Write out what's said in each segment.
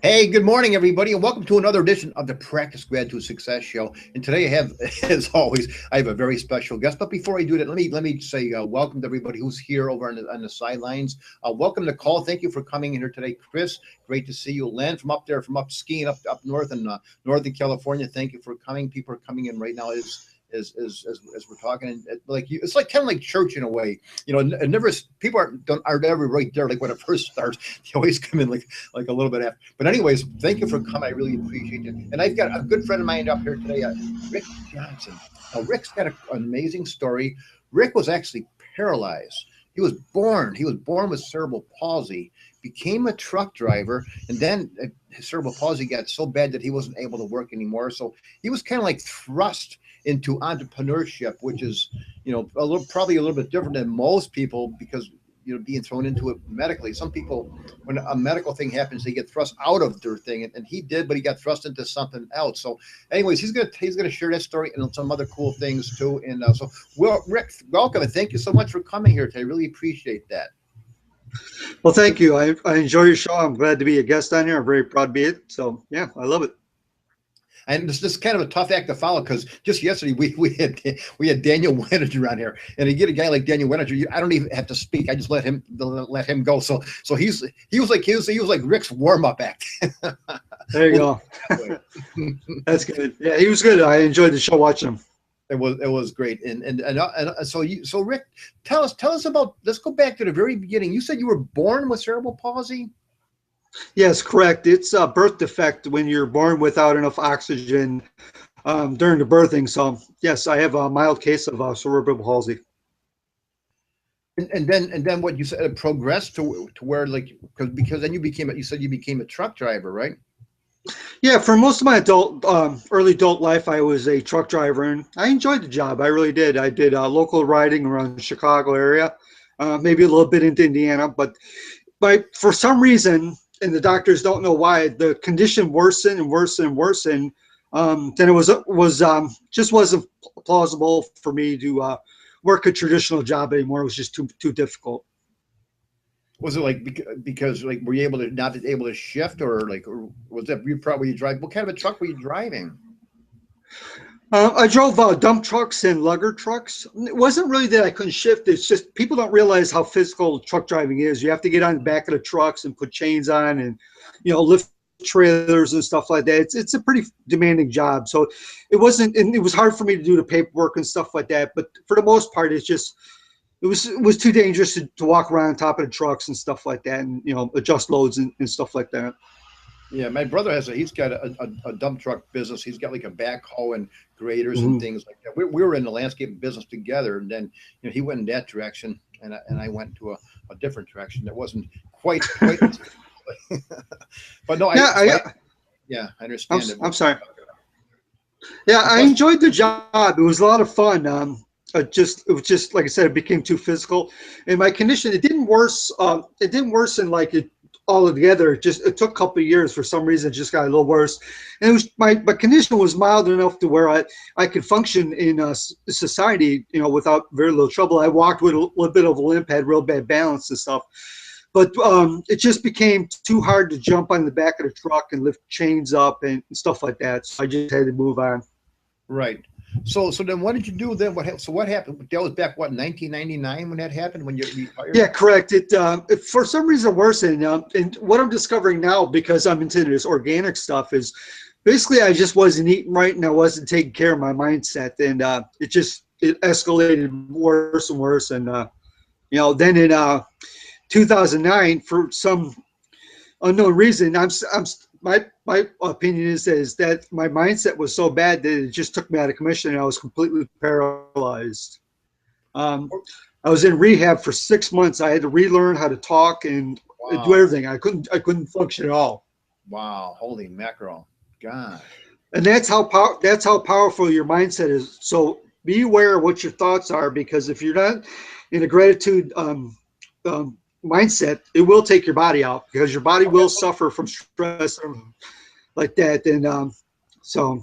Hey, good morning, everybody, and welcome to another edition of the Practice Gratitude Success Show. And today I have, as always, I have a very special guest. But before I do that, let me say welcome to everybody who's here over on the sidelines. Welcome to call. Thank you for coming in here today, Chris. Great to see you, Len, from up there, from up skiing up north in Northern California. Thank you for coming. People are coming in right now as we're talking, and like you, it's like kind of like church in a way. You know, and never people are never right there like when it first starts. They always come in like a little bit after. But anyways, thank you for coming. I really appreciate it. And I've got a good friend of mine up here today, Rick Johnson. Now, Rick's got an amazing story. Rick was actually paralyzed. He was born with cerebral palsy, became a truck driver, and then his cerebral palsy got so bad that he wasn't able to work anymore. So he was kind of like thrust into entrepreneurship, which is, probably a little bit different than most people because being thrown into it medically. Some people, when a medical thing happens, they get thrust out of their thing, and he did, but he got thrust into something else. So, anyways, he's gonna share that story and some other cool things too. And well, Rick, welcome and thank you so much for coming here today. I really appreciate that. Well, thank you. I enjoy your show. I'm glad to be a guest on here. I'm very proud to be it. So, yeah, I love it. And this is kind of a tough act to follow because just yesterday we had Daniel Wenninger on here, and to get a guy like Daniel Wenninger, I don't even have to speak. I just let him go. So he was like Rick's warm up act. There you go. That's good. Yeah, he was good. I enjoyed the show watching him. It was great. And so Rick, tell us about. Let's go back to the very beginning. You said you were born with cerebral palsy. Yes, correct. It's a birth defect when you're born without enough oxygen during the birthing. So, yes, I have a mild case of cerebral palsy. And then what you said it progressed to where like because then you became a truck driver, right? Yeah, for most of my early adult life, I was a truck driver, and I enjoyed the job. I really did. I did local riding around the Chicago area, maybe a little bit into Indiana, but for some reason, and the doctors don't know why, the condition worsened and worsened and worsened. Then it was just wasn't plausible for me to work a traditional job anymore. It was just too difficult. Was it like because like were you able to not able to shift or was that you probably drive? What kind of a truck were you driving? I drove dump trucks and lugger trucks. It wasn't really that I couldn't shift. It's just people don't realize how physical truck driving is. You have to get on the back of the trucks and put chains on and, lift trailers and stuff like that. It's a pretty demanding job. So and it was hard for me to do the paperwork and stuff like that. But for the most part, it was too dangerous to walk around on top of the trucks and stuff like that and, adjust loads and stuff like that. Yeah, my brother he's got a dump truck business. He's got like a backhoe and graders and Mhm. things like that. We were in the landscape business together, and then he went in that direction, and I went to a different direction that wasn't quite. But no, Yeah, yeah, I I'm, understand it. I'm sorry. Yeah, I Plus, enjoyed the job. It was a lot of fun. It was just like I said, it became too physical, and my condition it didn't worse. It didn't worsen like it all together. It took a couple of years for some reason. It just got a little worse, and it was my condition was mild enough to where I could function in society, without very little trouble. I walked with a little bit of a limp, had real bad balance and stuff. But it just became too hard to jump on the back of the truck and lift chains up and stuff like that. So I just had to move on. right. So then, what did you do then? What happened? That was back 1999 when that happened when you retired. Yeah, correct. It for some reason worsened. And what I'm discovering now, because I'm into this organic stuff, is basically I just wasn't eating right and I wasn't taking care of my mindset, and it escalated worse and worse. And then in 2009, for some unknown reason, my opinion is that my mindset was so bad that it just took me out of commission and I was completely paralyzed. Um, I was in rehab for 6 months. I had to relearn how to talk and do Wow, everything. I couldn't function at all. wow, holy mackerel, gosh. And that's how powerful your mindset is. So be aware of what your thoughts are, because if you're not in a gratitude um, mindset, it will take your body out, because your body will suffer from stress like that. And so,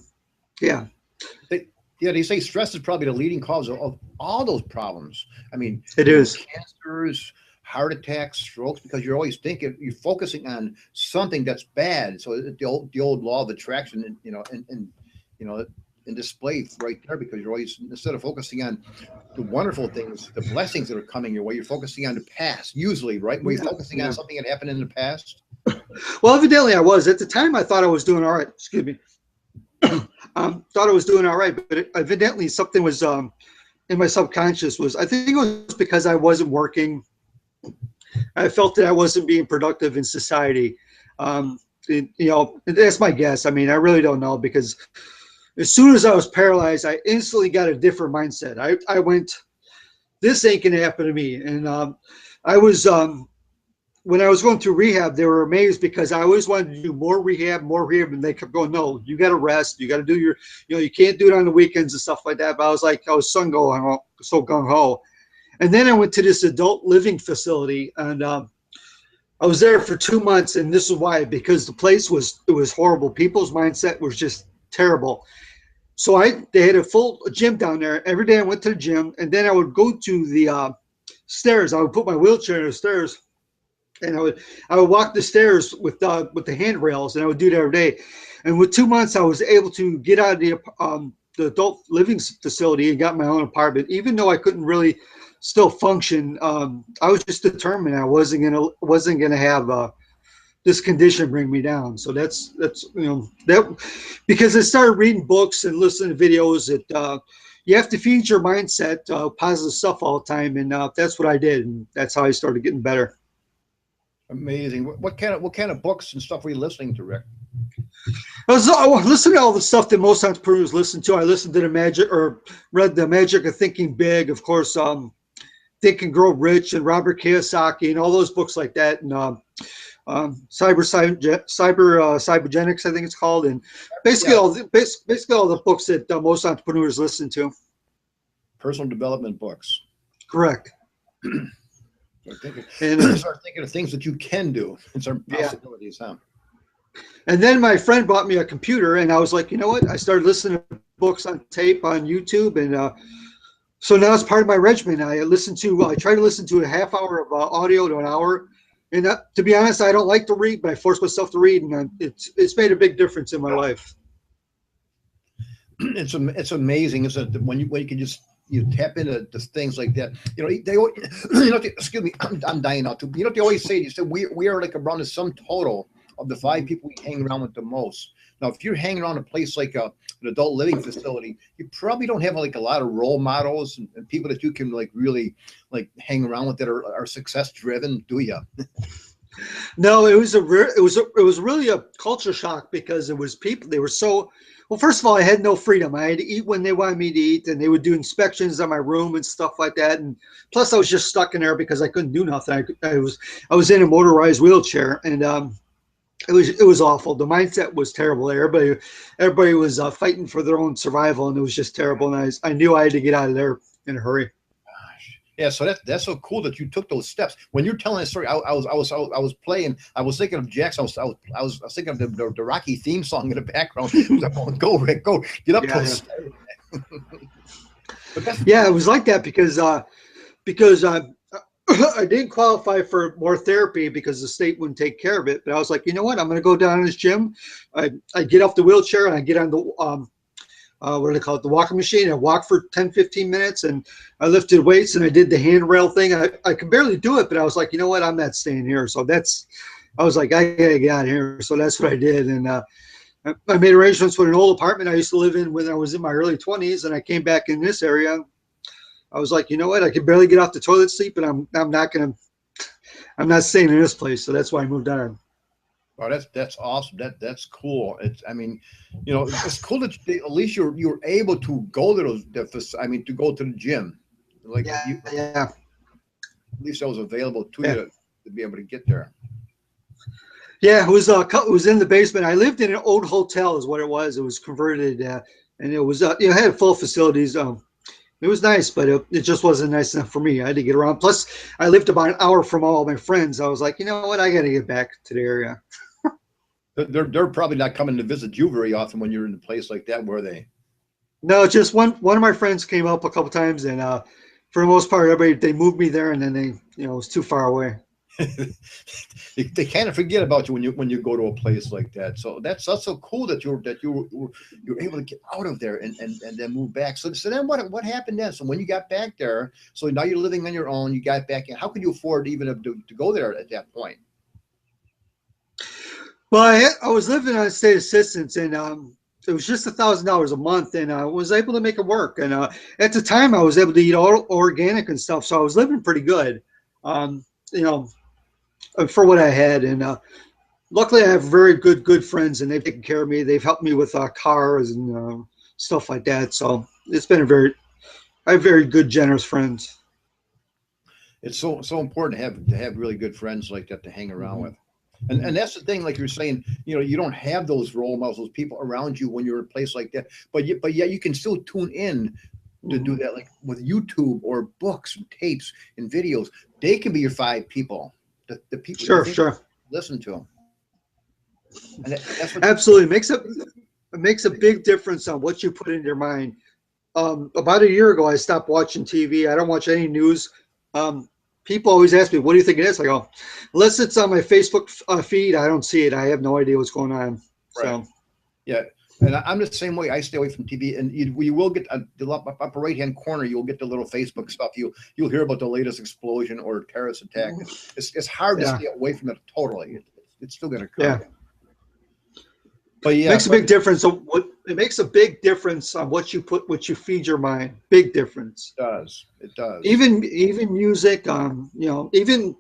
yeah. They, yeah, they say stress is probably the leading cause of all those problems. I mean, It is. cancers, heart attacks, strokes, because you're always thinking, you're focusing on something that's bad. So the old law of attraction, and you know, in display right there, because you're always, instead of focusing on the wonderful things, the blessings that are coming your way, you're focusing on the past, usually, right? Were you Yeah, focusing on yeah. something that happened in the past? Well, evidently I was. At the time, I thought I was doing all right. Excuse me. Thought I was doing all right, but evidently something was in my subconscious was. I think it was because I wasn't working. I felt that I wasn't being productive in society. That's my guess. I mean, I really don't know because as soon as I was paralyzed, I instantly got a different mindset. I went, this ain't gonna happen to me. And I was when I was going through rehab, they were amazed because I always wanted to do more rehab, and they kept going, no, you got to rest, you got to do your, you can't do it on the weekends and stuff like that. But I was like, I was so gung ho. And then I went to this adult living facility, and I was there for 2 months, and this is why, because the place was horrible. People's mindset was just terrible. So they had a full gym down there. Every day I went to the gym, and then I would go to the stairs. I would put my wheelchair in the stairs, and I would walk the stairs with the handrails, and I would do that every day. And with 2 months, I was able to get out of the adult living facility and got my own apartment, even though I couldn't really still function. I was just determined I wasn't gonna have this condition bring me down. So that's that, because I started reading books and listening to videos that you have to feed your mindset positive stuff all the time, and that's what I did, and that's how I started getting better. Amazing. What kind of books and stuff were you listening to, Rick? I was listening to all the stuff that most entrepreneurs listen to. I listened to read The Magic of Thinking Big, of course, Think and Grow Rich, and Robert Kiyosaki, and all those books like that, and Cybogenics, I think it's called, and basically Yeah, basically all the books that most entrepreneurs listen to. personal development books. Correct. Start thinking, And start thinking of things that you can do and some yeah. possibilities, huh? And then my friend bought me a computer, and I was like, you know what? I started listening to books on tape on YouTube, and so now it's part of my regimen. I try to listen to a half hour of audio to an hour. And to be honest, I don't like to read, but I force myself to read, and it's made a big difference in my life. It's amazing, isn't it? When you can just tap into things like that. Excuse me, I'm dying out too. You know what they always say? They said we are like around the sum total of the 5 people we hang around with the most. Now, if you're hanging around a place like an adult living facility, you probably don't have like a lot of role models and people that you can like really like hang around with that are success driven, do you? No, it was really a culture shock because it was people. They were so well. First of all, I had no freedom. I had to eat when they wanted me to eat, and they would do inspections on my room and stuff like that. And plus, I was just stuck in there because I couldn't do nothing. I was in a motorized wheelchair, and it was awful. The mindset was terrible. Everybody was fighting for their own survival, and it was just terrible. And I knew I had to get out of there in a hurry. Yeah, so that's so cool that you took those steps. When you're telling a story, I was playing. I was thinking of Jackson. I was thinking of the Rocky theme song in the background. I was like, go Rick, go get up Yeah, those stairs. But that's yeah, it was like that because I didn't qualify for more therapy because the state wouldn't take care of it. But I was like, you know what? I'm going to go down to this gym. I get off the wheelchair and I get on the what do they call it? The walking machine. I walked for 10, 15 minutes, and I lifted weights, and I did the handrail thing. I could barely do it, but I was like, you know what? I'm not staying here. So I was like, I gotta get out of here. So that's what I did. And I made arrangements with an old apartment I used to live in when I was in my early 20s, and I came back in this area. I was like, you know what? I could barely get off the toilet seat, but I'm not staying in this place. So that's why I moved on. Oh, that's awesome. That's cool. It's cool that at least you're able to go to to go to the gym. Like Yeah. at least that was available to Yeah. you to be able to get there. Yeah, it was in the basement. I lived in an old hotel, is what it was. It was converted, and it was it had full facilities. It was nice, but it just wasn't nice enough for me. I had to get around. Plus, I lived about an hour from all my friends. I was like, you know what? I got to get back to the area. They're probably not coming to visit you very often when you're in a place like that, were they? No, just one of my friends came up a couple times, and for the most part, everybody, they moved me there, and then they, it was too far away. They kind of forget about you when you go to a place like that. So that's so cool that you're able to get out of there and then move back. So then what happened then? So when you got back there, so now you're living on your own. You got back in. How could you afford even to go there at that point? Well, I was living on state assistance, and it was just $1,000 a month, and I was able to make it work. And at the time, I was able to eat all organic and stuff, so I was living pretty good, you know, for what I had. And luckily, I have very good friends, and they've taken care of me. They've helped me with cars and stuff like that. So it's been I have very good, generous friends. It's so important to have really good friends like that to hang around with. And that's the thing, like you're saying, you don't have those role models, those people around you when you're in a place like that. But yeah, you can still tune in to do that, like with YouTube or books and tapes and videos. They can be your five people, the people Sure. listen to them. And that's what Absolutely. It makes a big difference on what you put in your mind. About a year ago, I stopped watching TV. I don't watch any news. People always ask me, what do you think it is? I go, unless it's on my Facebook feed, I don't see it. I have no idea what's going on. right. So, Yeah. And I'm the same way. I stay away from TV, and you will get the upper right hand corner. You'll get the little Facebook stuff. You'll hear about the latest explosion or terrorist attack. It's hard to yeah. stay away from it totally. It's still going to come. Yeah. But yeah, Makes a big difference. So it makes a big difference on what you feed your mind. Big difference. it does. Even music, even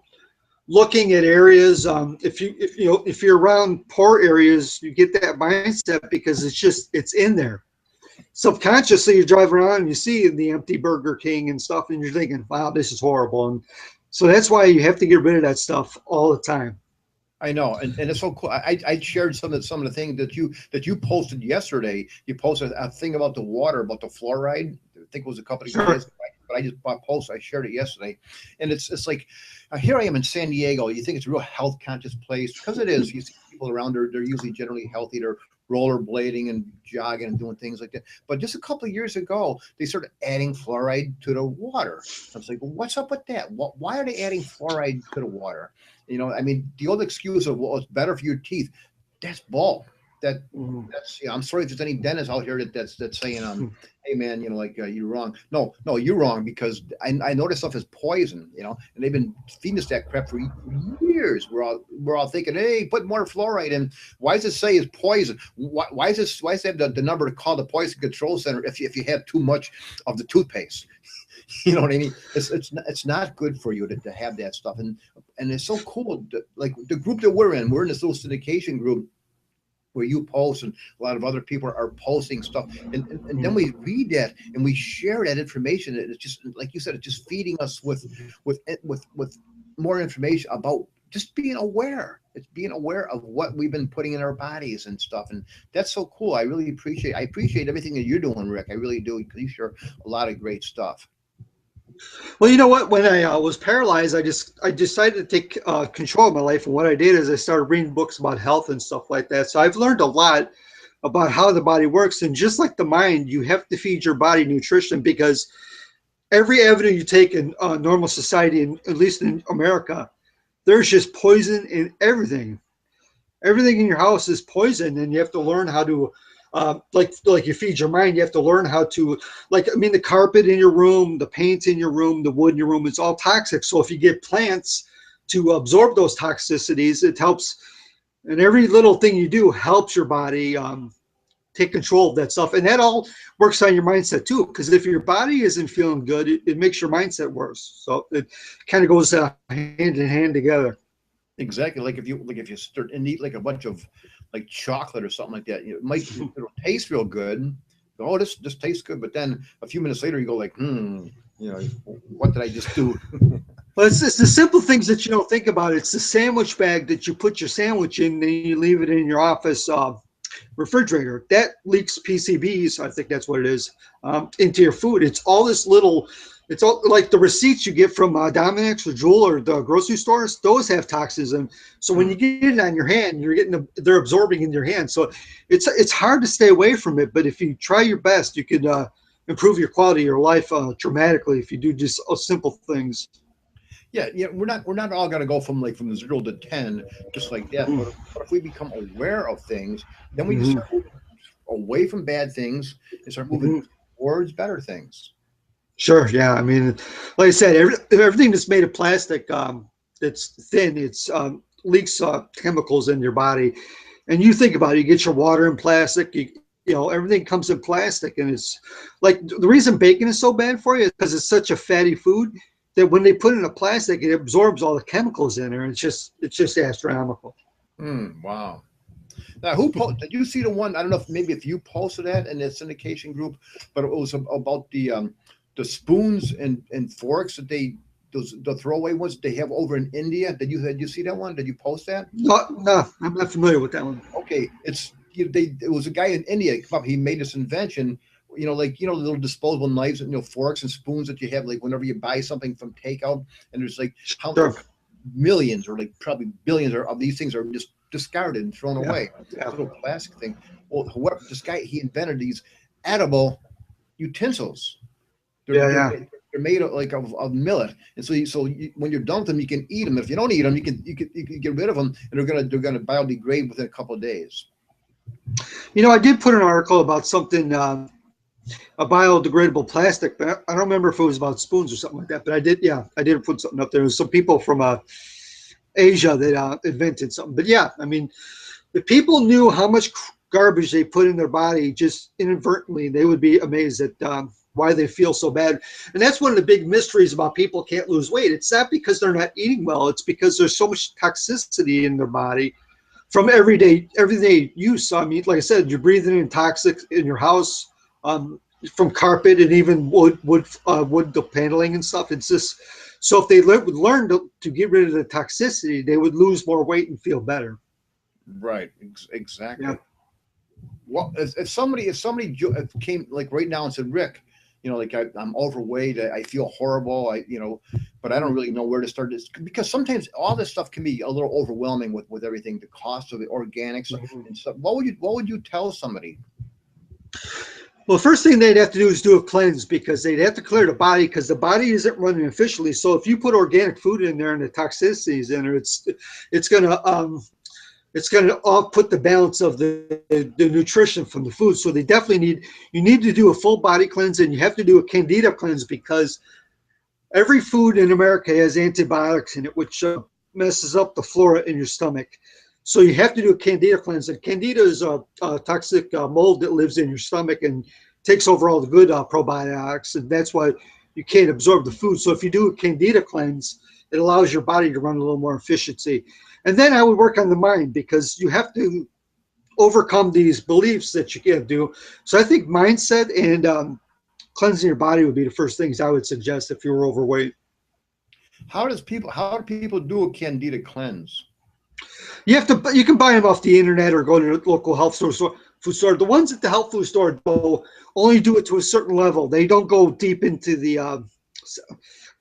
looking at areas. If you're around poor areas, you get that mindset because it's in there. Subconsciously, you drive around and you see the empty Burger King and stuff, and you're thinking, "Wow, this is horrible." And so that's why you have to get rid of that stuff all the time. I know, and it's so cool. I shared some of the things that you posted yesterday. You posted a thing about the water, about the fluoride. I think it was a couple of Sure. days ago, but I just posted. I shared it yesterday, and it's like here I am in San Diego. You think it's a real health conscious place because it is. You see people around there; they're usually generally healthy. They're rollerblading and jogging and doing things like that. But just a couple of years ago, they started adding fluoride to the water. I was like, well, what's up with that? Why are they adding fluoride to the water? I mean, the old excuse of, well, it's better for your teeth. That's bull. That's I'm sorry if there's any dentists out here that's saying, hey man, you're wrong. No, you're wrong because I know this stuff is poison, and they've been feeding us that crap for years. We're all thinking, hey, put more fluoride in. Why does it say it's poison? Why does it have the number to call the poison control center if you have too much of the toothpaste? You know what I mean? It's not good for you to have that stuff, and it's so cool. Like the group that we're in this little syndication group where you post and a lot of other people are posting stuff, and then we read that and we share that information. And it's just like you said, it's just feeding us with more information about just being aware. It's being aware of what we've been putting in our bodies and stuff, and that's so cool. I appreciate everything that you're doing, Rick. I really do, because you share a lot of great stuff. Well, you know what? When I was paralyzed, I decided to take control of my life, and what I did is I started reading books about health and stuff like that. So I've learned a lot about how the body works, and just like the mind, you have to feed your body nutrition because every avenue you take in normal society, and at least in America, there's just poison in everything. Everything in your house is poison, and you have to learn how to like you feed your mind. You have to learn how to, the carpet in your room, the paint in your room, the wood in your room, it's all toxic. So if you get plants to absorb those toxicities, it helps. And every little thing you do helps your body take control of that stuff. And that all works on your mindset too, because if your body isn't feeling good, it makes your mindset worse. So it kind of goes hand in hand together. Exactly. Like if you start and eat like a bunch of like chocolate or something like that, it'll taste real good. Oh, this tastes good, but then a few minutes later you go like, what did I just do? Well, it's the simple things that you don't think about. It's the sandwich bag that you put your sandwich in, and you leave it in your office refrigerator. That leaks PCBs, I think that's what it is, into your food. It's all like the receipts you get from Dominick's or Jewel or the grocery stores. Those have toxins, and so when you get it on your hand, they're absorbing in your hand. So it's hard to stay away from it. But if you try your best, you could improve your quality of your life dramatically if you do just simple things. Yeah, yeah, we're not all gonna go from 0 to 10 just like that. But if we become aware of things, then we can Mm-hmm. start moving away from bad things and start moving Mm-hmm. towards better things. Sure. Yeah. I mean, like I said, everything that's made of plastic, that's thin, it's leaks chemicals in your body. And you think about it, you get your water in plastic, everything comes in plastic. And it's like the reason bacon is so bad for you is because it's such a fatty food that when they put it in a plastic, it absorbs all the chemicals in there. And it's just astronomical. Wow. Now, did you see the one? I don't know if maybe if you posted that in the syndication group, but it was about the spoons and forks that the throwaway ones they have over in India. Did you see that one? Did you post that? No, no, I'm not familiar with that one. Okay, it was a guy in India. He made this invention. Little disposable knives and forks and spoons that you have like whenever you buy something from takeout, and there's like how Sure. millions or like probably billions of these things are just discarded and thrown Yeah. away. Yeah. This little plastic thing. Well, this guy he invented these edible utensils. They're Yeah. they're Yeah. made, they're made of millet, and when you're done with them, you can eat them. If you don't eat them, you can get rid of them, and they're gonna biodegrade within a couple of days. I did put an article about something, a biodegradable plastic, but I don't remember if it was about spoons or something like that. But I did, yeah, I did put something up there. There was some people from Asia that invented something. But yeah, I mean, if people knew how much garbage they put in their body just inadvertently, they would be amazed at why they feel so bad. And that's one of the big mysteries about people can't lose weight. It's not because they're not eating well. It's because there's so much toxicity in their body from everyday use. So, I mean, like I said, you're breathing in toxic in your house, from carpet and even wood paneling and stuff. It's just so if they would learn to get rid of the toxicity, they would lose more weight and feel better. Right. Yeah. Exactly. Well, if somebody came like right now and said, Rick, like I'm overweight, I feel horrible, but I don't really know where to start this because sometimes all this stuff can be a little overwhelming with everything, the cost of the organics Mhm. and stuff. What would you tell somebody? Well, the first thing they'd have to do is do a cleanse because they'd have to clear the body because the body isn't running efficiently. So if you put organic food in there and the toxicities in there, it's gonna all put the balance of the nutrition from the food. So you need to do a full body cleanse and you have to do a candida cleanse because every food in America has antibiotics in it, which messes up the flora in your stomach. So you have to do a candida cleanse. And candida is a toxic mold that lives in your stomach and takes over all the good probiotics. And that's why you can't absorb the food. So if you do a candida cleanse, it allows your body to run a little more efficiency. And then I would work on the mind because you have to overcome these beliefs that you can't do. So I think mindset and cleansing your body would be the first things I would suggest if you were overweight. How do people do a candida cleanse? You can buy them off the internet or go to the local health food store. The ones at the health food store only do it to a certain level. They don't go deep into the.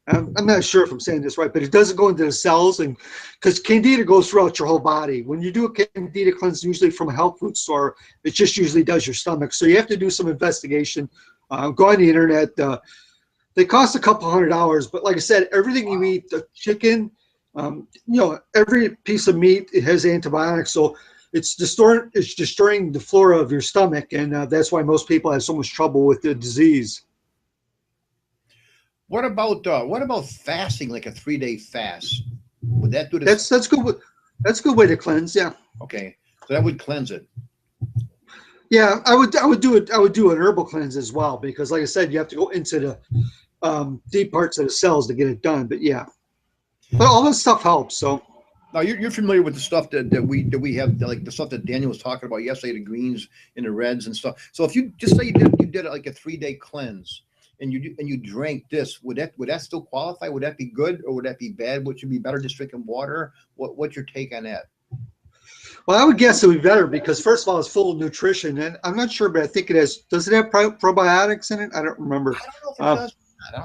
I'm not sure if I'm saying this right, but it doesn't go into the cells, and because candida goes throughout your whole body. When you do a candida cleanse, usually from a health food store, it just usually does your stomach. So you have to do some investigation. Go on the internet. They cost a couple $100, but like I said, everything you eat, the chicken, every piece of meat, it has antibiotics. So it's destroying the flora of your stomach, and that's why most people have so much trouble with the disease. What about fasting, like a 3-day fast? Would that do this? That's good. That's a good way to cleanse. Yeah, Okay, so that would cleanse it. yeah. I would do it. I would do an herbal cleanse as well because, like I said, you have to go into the deep parts of the cells to get it done. But yeah, but all this stuff helps. So Now you're familiar with the stuff that we have, like the stuff that Daniel was talking about yesterday, the greens and the reds and stuff. So if you just say you did like a 3-day cleanse and you drank this, would that still qualify? Would that be good or would that be bad? Would you be better just drinking water? What's your take on that? well, I would guess it would be better because first of all, it's full of nutrition, and I'm not sure, but I think it has. Does it have probiotics in it? I don't remember. I don't know if it Uh, does.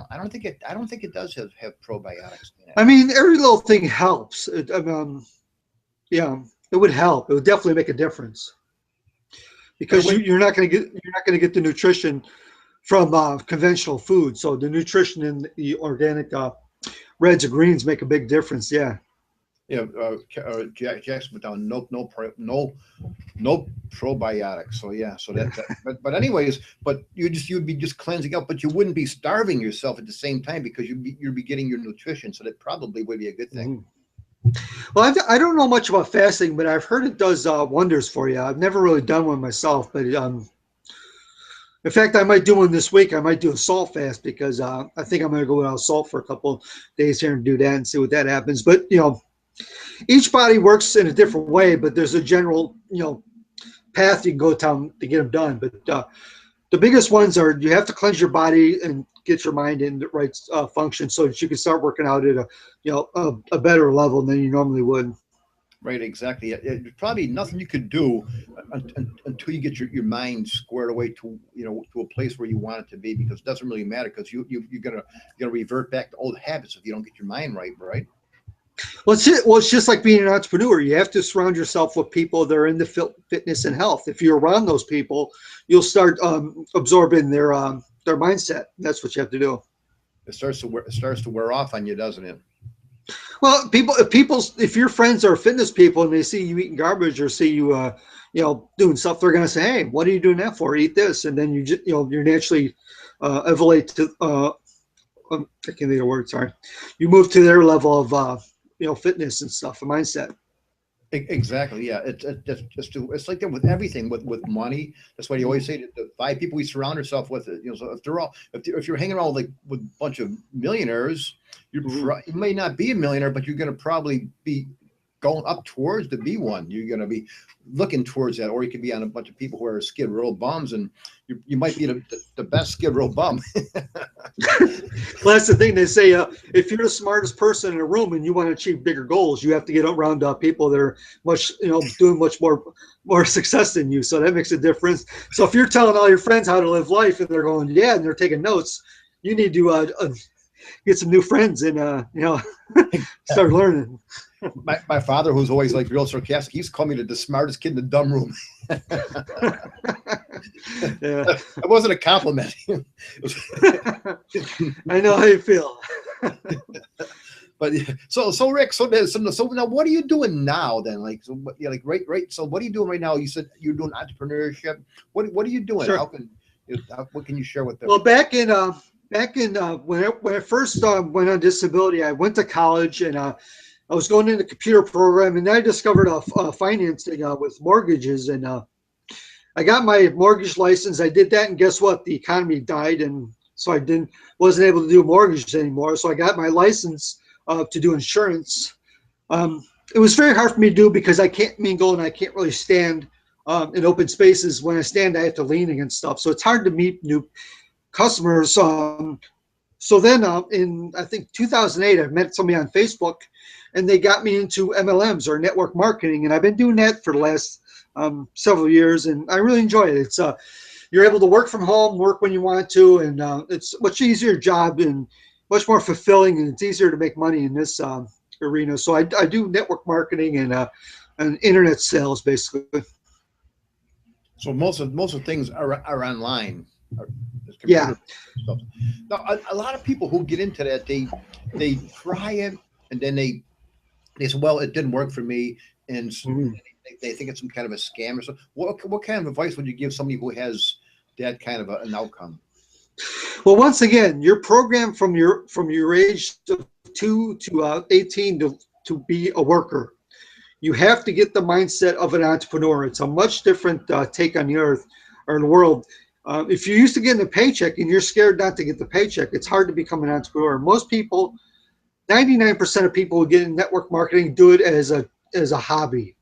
I don't think it does have probiotics in it. I mean, every little thing helps. Yeah, it would help. It would definitely make a difference But it because would you're not going to get the nutrition from conventional food. So the nutrition in the organic reds or greens make a big difference. Yeah. Yeah, Jackson put down no probiotics. So yeah, so but anyways, but you'd be just cleansing out, but you wouldn't be starving yourself at the same time because you'd be getting your nutrition. So that probably would be a good thing. Mhm. Well, I don't know much about fasting, but I've heard it does wonders for you. I've never really done one myself, but in fact, I might do one this week. I might do a salt fast because I think I'm going to go without salt for a couple days here and do that and see what that happens. But each body works in a different way, but there's a general path you can go down to get them done. But the biggest ones are you have to cleanse your body and get your mind in the right function so that you can start working out at a better level than you normally would. Right, exactly. There's probably nothing you could do until you get your mind squared away to to a place where you want it to be, because it doesn't really matter because you're gonna revert back to old habits if you don't get your mind right, right? Well, it's just like being an entrepreneur. You have to surround yourself with people that are into fitness and health. If you're around those people, you'll start absorbing their mindset. That's what you have to do. It starts to wear off on you, doesn't it? Well, if your friends are fitness people and they see you eating garbage or see you, doing stuff, they're going to say, "Hey, what are you doing that for? Eat this," and then you're naturally evolve to. I can't think of the word. Sorry, you move to their level of fitness and stuff, a mindset. Exactly. Yeah. It's like that with everything, with money. That's why you always say that the five people we surround ourselves with. So if you're hanging around with a bunch of millionaires, Mhm. you may not be a millionaire, but you're going to probably be going up towards to be one. You're going to be looking towards that, or you could be on a bunch of people who are skid row bums, and you might be the best skid row bum. Well, that's the thing. They say if you're the smartest person in a room and you want to achieve bigger goals, you have to get around people that are doing much more success than you. So that makes a difference. So if you're telling all your friends how to live life and they're going, yeah, and they're taking notes, you need to get some new friends and start learning. My father, who's always like real sarcastic, he's called me the smartest kid in the dumb room. Yeah. That wasn't a compliment. I know how you feel. But so Rick, so now what are you doing now then? Like, so yeah, like right. So what are you doing right now? You said you're doing entrepreneurship. What are you doing? Sure. What can you share with them? Well, back in when I first went on disability, I went to college and I was going into computer program, and then I discovered financing with mortgages, and I got my mortgage license. I did that, and guess what? The economy died, and so I wasn't able to do mortgages anymore. So I got my license to do insurance. It was very hard for me to do because I can't mingle and I can't really stand in open spaces. When I stand, I have to lean against stuff, so it's hard to meet new customers. So then in I think 2008, I met somebody on Facebook, and they got me into MLMs or network marketing, and I've been doing that for the last several years, and I really enjoy it. It's you're able to work from home, work when you want to, and it's much easier job and much more fulfilling, and it's easier to make money in this arena. So I do network marketing and internet sales basically. So most of things are online, it's Yeah. computer stuff. Now a lot of people who get into that, they try it and then they say, well, it didn't work for me, and Mhm. they think it's some kind of a scam or something. What kind of advice would you give somebody who has that kind of an outcome? Well, once again, you're programmed from your age of 2 to 18 to be a worker. You have to get the mindset of an entrepreneur. It's a much different take on the earth or the world. If you're used to getting a paycheck and you're scared not to get the paycheck, it's hard to become an entrepreneur. Most people, 99% of people who get in network marketing do it as a hobby.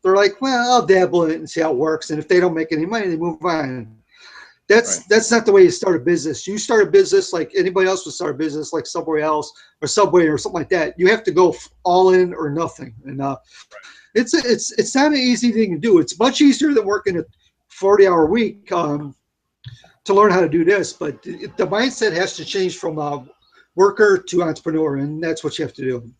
They're like, well, I'll dabble in it and see how it works. And if they don't make any money, they move on. That's Right. that's not the way you start a business. You start a business like anybody else would start a business, like Subway or something like that. You have to go all in or nothing, and it's not an easy thing to do. It's much easier than working a 40-hour week to learn how to do this. But the mindset has to change from worker to entrepreneur, and that's what you have to do.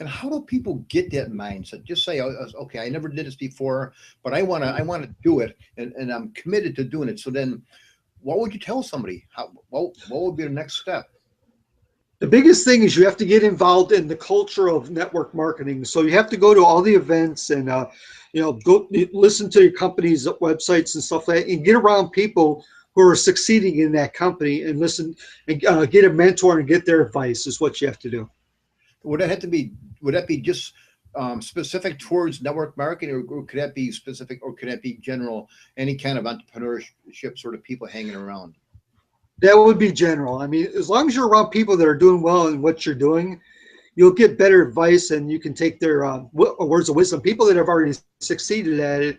And how do people get that mindset? Just say, "Oh, okay, I never did this before, but I wanna do it, and I'm committed to doing it." So then, what would you tell somebody? What would be the next step? The biggest thing is you have to get involved in the culture of network marketing. So you have to go to all the events and go listen to your company's websites and stuff like that, and get around people who are succeeding in that company and listen and get a mentor and get their advice is what you have to do. Would that have to be? Would that be just specific towards network marketing, or could that be specific, or could that be general? Any kind of entrepreneurship sort of people hanging around? That would be general. I mean, as long as you're around people that are doing well in what you're doing, you'll get better advice and you can take their words of wisdom. People that have already succeeded at it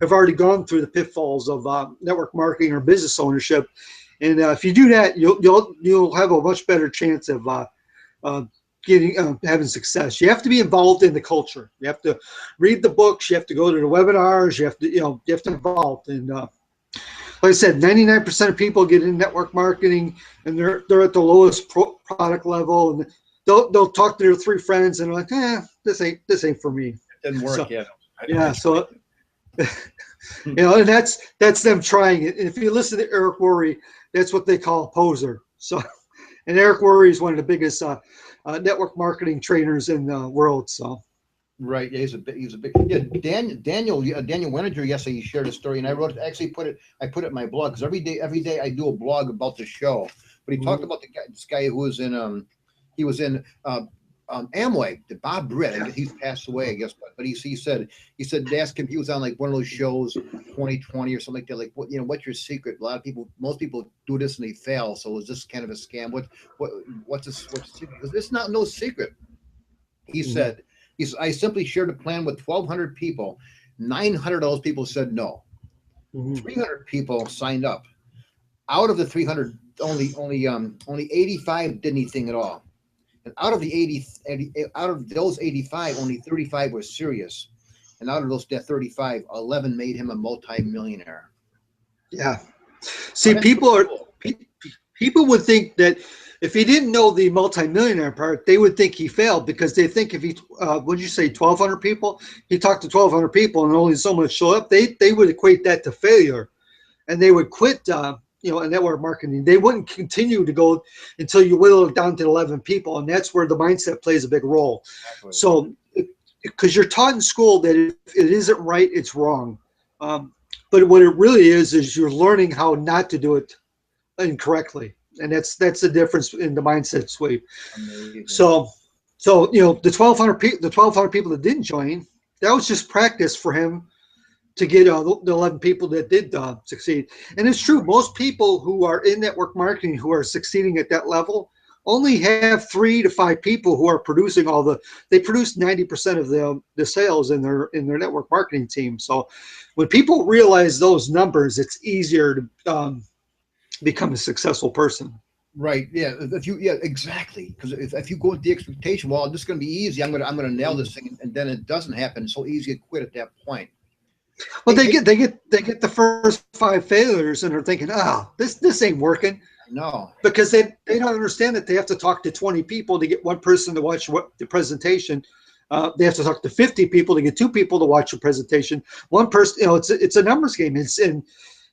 have already gone through the pitfalls of network marketing or business ownership. And if you do that, you'll have a much better chance of having success. You have to be involved in the culture. You have to read the books. You have to go to the webinars. You have to involved. And like I said, 99% of people get in network marketing and they're at the lowest product level, and they'll talk to their 3 friends and they're like, this ain't for me. It didn't work yet. Yeah. So, and that's them trying it. And if you listen to Eric Worre, that's what they call a poser. So, and Eric Worre is one of the biggest network marketing trainers in the world. So. Right, yeah, he's a big. Yeah, Daniel Wenninger yesterday he shared a story, and I put it in my blog, because every day I do a blog about the show. But he talked about this guy who was in Amway, the Bob Britt. I guess he's passed away, I guess, but he said they asked him, he was on like one of those shows, 2020 or something like that, like what's your secret? Most people do this and they fail. So is this kind of a scam? What's the secret? Because it's not no secret. He said. I simply shared a plan with 1,200 people. 900 of those people said no. 300 people signed up. Out of the 300, only 85 did anything at all. And out of those 85, only 35 were serious. And out of those 35, 11 made him a multi-millionaire. Yeah. See, people would think that if he didn't know the multimillionaire part, they would think he failed, because they think if he, what did you say, 1,200 people? He talked to 1,200 people and only so much show up. They would equate that to failure, and they would quit, network marketing. They wouldn't continue to go until you whittle it down to 11 people, and that's where the mindset plays a big role. Exactly. So, because you're taught in school that if it isn't right, it's wrong. But what it really is you're learning how not to do it incorrectly. And that's the difference in the mindset sweep. Amazing. So the 1,200 people that didn't join, that was just practice for him to get the 11 people that did succeed. And it's true, most people who are in network marketing who are succeeding at that level only have 3 to 5 people who are producing they produce 90% of the sales in their network marketing team. So when people realize those numbers, it's easier to become a successful person. Right. Yeah. Exactly. Because if you go with the expectation, well, this is going to be easy, I'm going to nail this thing, and then it doesn't happen. It's so easy to quit at that point. Well, they get the first 5 failures and they're thinking, this ain't working. No. Because they don't understand that they have to talk to 20 people to get one person to watch the presentation. They have to talk to 50 people to get 2 people to watch the presentation. One person, it's a numbers game. And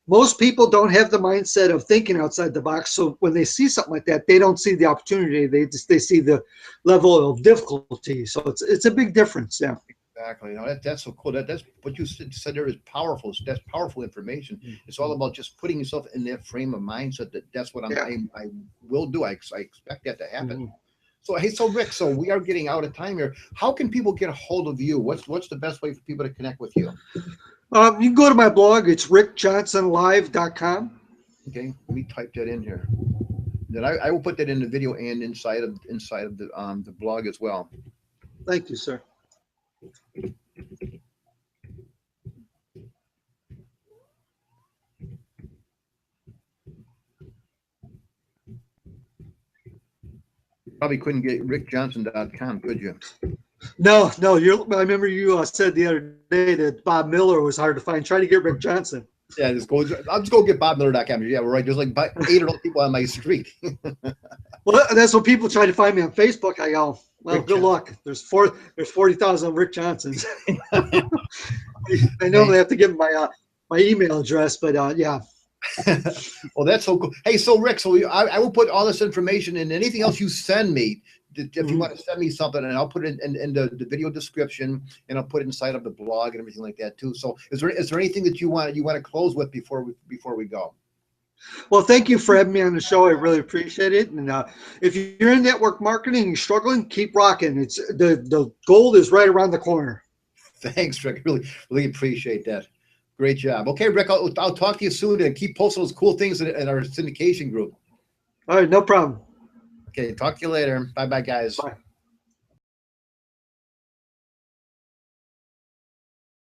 most people don't have the mindset of thinking outside the box. So when they see something like that, they don't see the opportunity. They see the level of difficulty. So it's a big difference. Yeah. Exactly. That's so cool. That's what you said there is powerful. That's powerful information. Mm-hmm. It's all about just putting yourself in that frame of mindset. That's what I will do. I expect that to happen. Mm-hmm. So Rick, we are getting out of time here. How can people get a hold of you? What's the best way for people to connect with you? You can go to my blog. It's rickjohnsonlive.com. Okay, let me type that in here. Then I will put that in the video and inside of the blog as well. Thank you, sir. Probably couldn't get rickjohnson.com, could you? No. I remember you said the other day that Bob Miller was hard to find. Try to get Rick Johnson. Yeah, I'll just go get BobMiller.com. Yeah, we're right. There's like 8 or 8 people on my street. Well, that's what people try to find me on Facebook. I go, well, Rick good luck. There's 40,000 Rick Johnsons. I normally have to give them my email address, but yeah. Well, that's so cool. Hey, so Rick, so I will put all this information and anything else you send me. If you want to send me something, and I'll put it in the video description, and I'll put it inside of the blog and everything like that too. So, is there anything that you want to close with before we go? Well, thank you for having me on the show. I really appreciate it. And if you're in network marketing and you're struggling, keep rocking. It's the gold is right around the corner. Thanks, Rick. Really appreciate that. Great job. Okay, Rick, I'll talk to you soon, and keep posting those cool things in our syndication group. All right, no problem. Okay, talk to you later. Bye, guys. Bye.